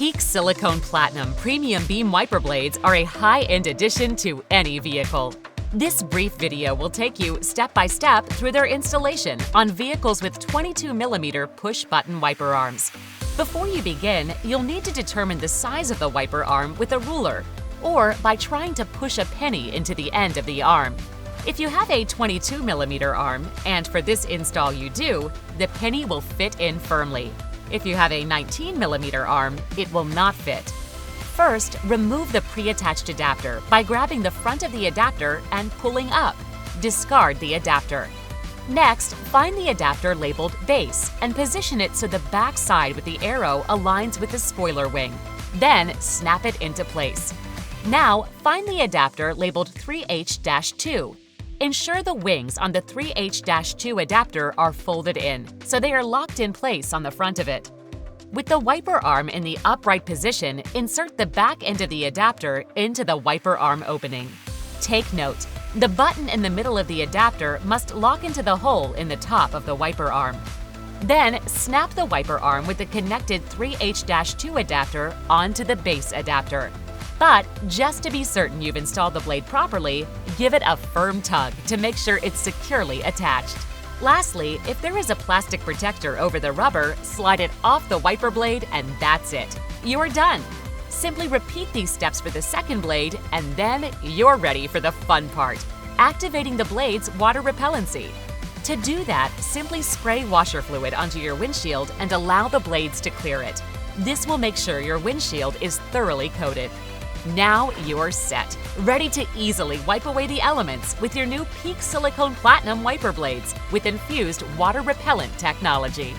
Peak Silicone Platinum Premium Beam Wiper Blades are a high-end addition to any vehicle. This brief video will take you step by step through their installation on vehicles with 22mm push-button wiper arms. Before you begin, you'll need to determine the size of the wiper arm with a ruler or by trying to push a penny into the end of the arm. If you have a 22mm arm, and for this install you do, the penny will fit in firmly. If you have a 19mm arm, it will not fit. First, remove the pre-attached adapter by grabbing the front of the adapter and pulling up. Discard the adapter. Next, find the adapter labeled Base and position it so the back side with the arrow aligns with the spoiler wing. Then, snap it into place. Now, find the adapter labeled 3H-2. Ensure the wings on the 3H-2 adapter are folded in, so they are locked in place on the front of it. With the wiper arm in the upright position, insert the back end of the adapter into the wiper arm opening. Take note, the button in the middle of the adapter must lock into the hole in the top of the wiper arm. Then, snap the wiper arm with the connected 3H-2 adapter onto the base adapter. But just to be certain you've installed the blade properly, give it a firm tug to make sure it's securely attached. Lastly, if there is a plastic protector over the rubber, slide it off the wiper blade and that's it. You're done. Simply repeat these steps for the second blade and then you're ready for the fun part, activating the blade's water repellency. To do that, simply spray washer fluid onto your windshield and allow the blades to clear it. This will make sure your windshield is thoroughly coated. Now you're set, ready to easily wipe away the elements with your new Peak Silicone Platinum wiper blades with infused water repellent technology.